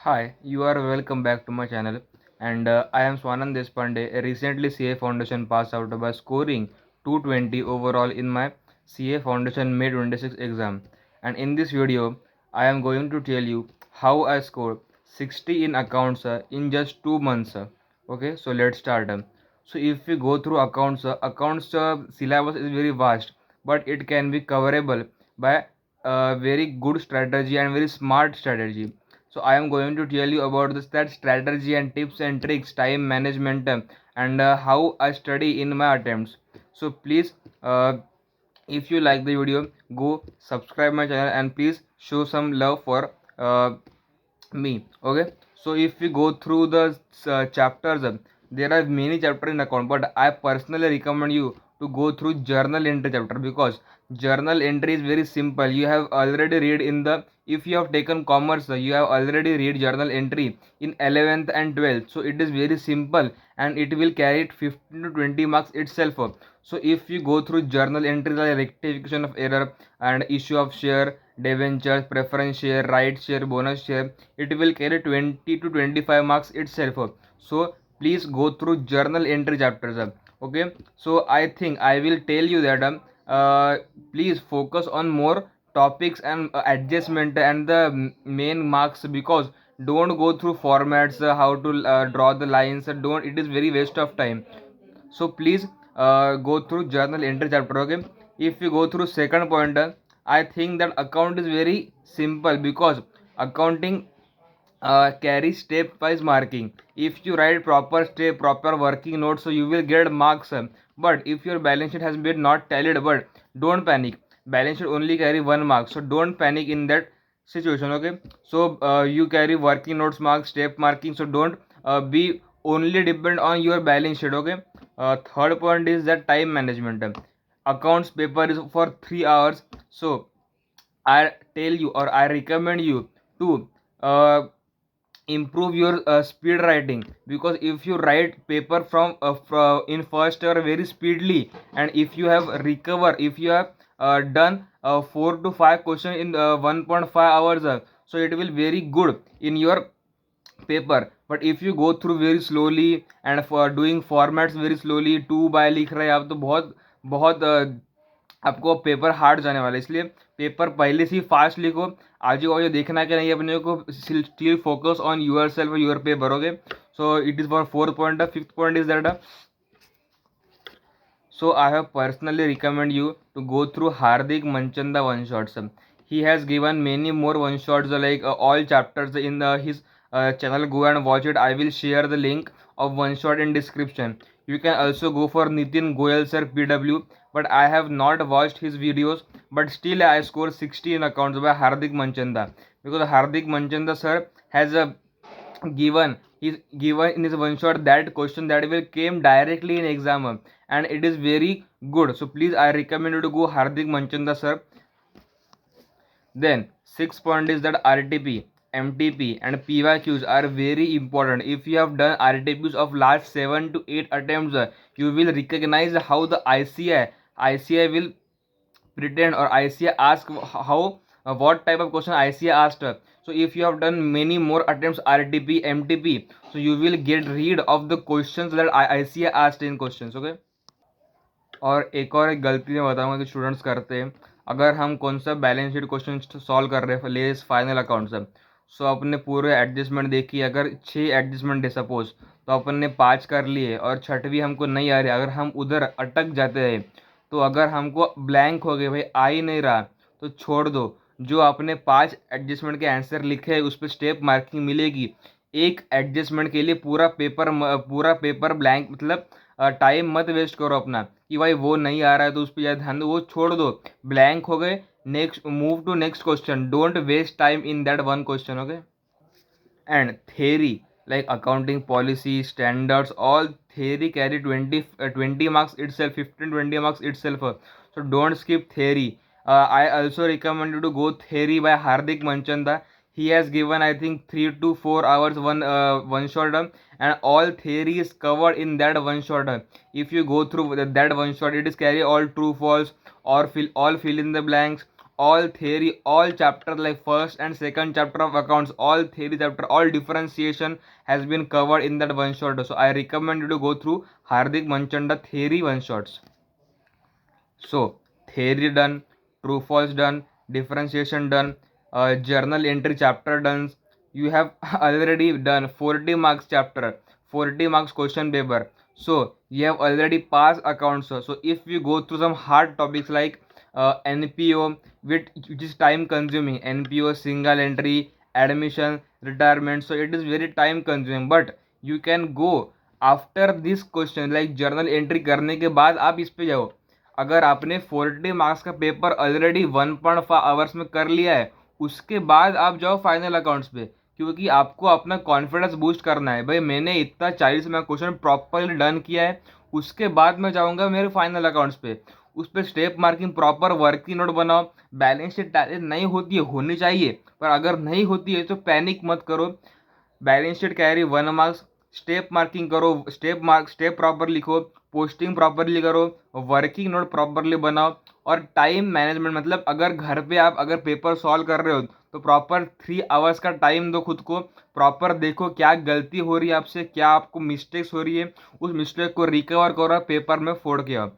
Hi, you are welcome back to my channel. And I am Swanand Deshpande, a recently CA Foundation pass out by scoring 220 overall in my CA Foundation May 26 exam. And in this video, I am going to tell you how I scored 60 in accounts in just 2 months. Okay, so let's start. So if we go through accounts, syllabus is very vast, but it can be coverable by very good strategy and very smart strategy. So I am going to tell you about this that strategy and tips and tricks, time management, and how I study in my attempts. So please, if you like the video, go subscribe my channel and please show some love for me. Okay. So if we go through the chapters, there are many chapters in account, but I personally recommend you to go through journal entry chapter because journal entry is very simple. You have already read in the if you have taken commerce, you have already read journal entry in 11th and 12th. So it is very simple and it will carry it 15 to 20 marks itself. So if you go through journal entry like rectification of error and issue of share, debentures, preference share, right share, bonus share, it will carry 20 to 25 marks itself. So please go through journal entry chapters. Okay, so I think I will tell you that please focus on more topics and adjustment and the main marks because don't go through formats, how to draw the lines, don't, it is very waste of time. So please go through journal entry chapter. Okay, if you go through second pointer, I think that account is very simple because accounting carry step wise marking. If you write proper step, proper working notes, so you will get marks. But if your balance sheet has been not tallied, but don't panic, balance sheet only carry 1 mark, so don't panic in that situation. Okay, so you carry working notes marks, step marking, so don't be only depend on your balance sheet. Okay, third point is that time management. Accounts paper is for 3 hours, so I tell you or I recommend you to improve your speed writing because if you write paper in first hour very speedily, and if you have recover, if you have done 4 to 5 question in 1.5 hours, so it will very good in your paper. But if you go through very slowly and for doing formats very slowly, two by लिख रहे हैं आप तो बहुत बहुत आपको paper hard जाने वाला है, इसलिए पेपर पहले से ही फास्ट लिखो। आजू बाजू देखना कि नहीं, अपने को still focus on yourself your paper. Okay, so it is for fourth point. Fifth point is that so I have personally recommend you to go through Hardik Manchanda one shots. He has given many more one shots like all chapters in his channel. Go and watch it. I will share the link of one shot in description. You can also go for Nitin Goyal sir PW, but I have not watched his videos. But still I score 60 in accounts by Hardik Manchanda because Hardik Manchanda sir has a given in his one shot that question that will came directly in exam, and it is very good. So please I recommend you to go Hardik Manchanda sir. Then sixth point is that RTP, MTP and PYQs are very important. If you have done RTPs of last 7 to 8 attempts, you will recognize how the ICI will pretend or ICI ask how what type of question ICI asked. So if you have done many more attempts RTP, MTP, so you will get rid of the questions that ICI asked in questions. Okay. और एक गलती मैं बताऊंगा कि students करते हैं, अगर हम कौन सा बैलेंस शीट क्वेश्चन सॉल्व कर रहे हैं लेस फाइनल अकाउंट से, सो अपने पूरे एडजस्टमेंट देखिए, अगर 6 एडजस्टमेंट है सपोज, तो अपन ने 5 कर लिए और छठवीं हमको नहीं आ रही, अगर हम उधर अटक जाते हैं, तो अगर हमको ब्लैंक हो गए भाई आ ही नहीं रहा, तो छोड़ दो। जो आपने 5 एडजस्टमेंट के आंसर लिखे हैं उस पर स्टेप मार्किंग मिलेगी। एक एडजस्टमेंट के लिए पूरा पेपर ब्लैंक, मतलब टाइम मत वेस्ट करो अपना कि भाई वो नहीं आ रहा है तो उस पर ज़्यादा ध्यान दो, वो छोड़ दो, ब्लैंक हो गए, next move to next question, don't waste time in that one question. Okay, and theory like accounting policy standards, all theory carry 20 marks itself, 15-20 marks itself. So don't skip theory. I also recommend you to go theory by Hardik Manchanda. He has given I think 3 to 4 hours one shot, and all theory is covered in that one shot. If you go through that one shot, it is carry all true false or fill in the blanks, all theory, all chapter like first and second chapter of accounts, all theory chapter, all differentiation has been covered in that one shot. So I recommend you to go through Hardik Manchanda theory one shots. So theory done, true false done, differentiation done, journal entry chapter done. You have already done 40 marks chapter, 40 marks question paper. So you have already passed accounts. So if you go through some hard topics like NPO, which is time consuming, NPO single entry, admission, retirement. So it is very time consuming. But you can go after this question like journal entry करने के बाद आप इस पे जाओ. अगर आपने 40 marks का पेपर ऑलरेडी 1.5 आवर्स में कर लिया है, उसके बाद आप जाओ फाइनल अकाउंट्स पे, क्योंकि आपको अपना कॉन्फिडेंस बूस्ट करना है. भाई मैंने इतना 40 मार्क क्वेश्चन प्रॉपरली डन किया है, उसके बाद मैं जाऊंगा मेरे फाइनल अकाउंट्स पे. उस पर step marking proper working note बनाओ. बैलेंस शीट टैली नहीं होती है, होनी चाहिए, पर अगर नहीं होती है तो पैनिक मत करो. Balance sheet carry 1 marks, step marking करो, स्टेप प्रॉपर लिखो, पोस्टिंग प्रॉपरली करो, वर्किंग नोट प्रॉपरली बनाओ. और टाइम मैनेजमेंट मतलब अगर घर पे आप अगर पेपर सॉल्व कर रहे हो तो प्रॉपर 3 आवर्स का टाइम दो खुद को. प्रॉपर देखो क्या गलती हो रही है आपसे, क्या आपको मिस्टेक्स हो रही है, उस मिस्टेक को रिकवर करो, पेपर में फोड़ के आओ.